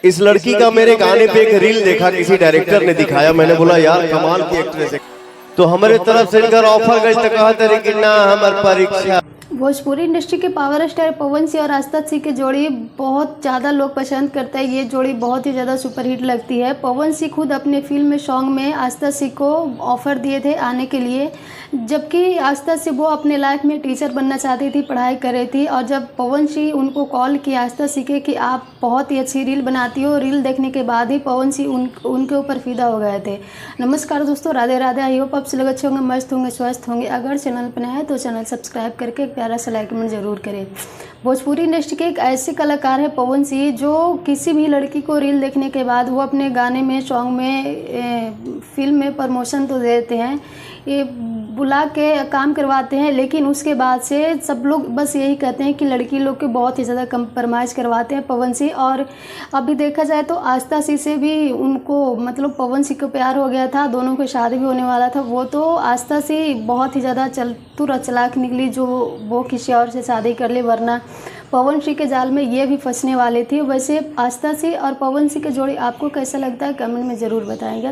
इस लड़की का मेरे गाने पे एक रील देखा, किसी डायरेक्टर ने दिखाया, मैंने बोला यार कमाल की एक्ट्रेस है। तो हमारे तरफ से इनका ऑफर गई तो कहा था कि ना हमार परीक्षा। भोजपुरी इंडस्ट्री के पावर स्टार पवन सिंह और आस्था सिंह की जोड़ी बहुत ज़्यादा लोग पसंद करते हैं। ये जोड़ी बहुत ही ज़्यादा सुपरहिट लगती है। पवन सिंह खुद अपने फिल्म में सॉन्ग में आस्था सिंह को ऑफ़र दिए थे आने के लिए, जबकि आस्था सिंह वो अपने लाइफ में टीचर बनना चाहती थी, पढ़ाई कर रही थी। और जब पवन सिंह उनको कॉल किया आस्था सिंह के कि आप बहुत ही अच्छी रील बनाती हो, रील देखने के बाद ही पवन सिंह उनके ऊपर फिदा हो गए थे। नमस्कार दोस्तों, राधे राधे। आई होप आप सब लोग अच्छे होंगे, मस्त होंगे, स्वस्थ होंगे। अगर चैनल पर नया है तो चैनल सब्सक्राइब करके प्यारा सा लाइक कमेंट जरूर करें। भोजपुरी इंडस्ट्री के एक ऐसे कलाकार है पवन सिंह, जो किसी भी लड़की को रील देखने के बाद वो अपने गाने में, सॉन्ग में, फिल्म में प्रमोशन तो देते हैं, ये बुला के काम करवाते हैं, लेकिन उसके बाद से सब लोग बस यही कहते हैं कि लड़की लोग के बहुत ही ज़्यादा कंप्रोमाइज़ करवाते हैं पवन सिंह। और अभी देखा जाए तो आस्था सिंह से भी उनको मतलब पवन सिंह को प्यार हो गया था, दोनों की शादी भी होने वाला था। वो तो आस्था सिंह बहुत ही ज़्यादा चतुर और चालाक निकली, जो वो किसी और से शादी कर ले, वरना पवन सिंह के जाल में ये भी फंसने वाले थे। वैसे आस्था सिंह और पवन सिंह की जोड़ी आपको कैसा लगता है कमेंट में ज़रूर बताएंगे।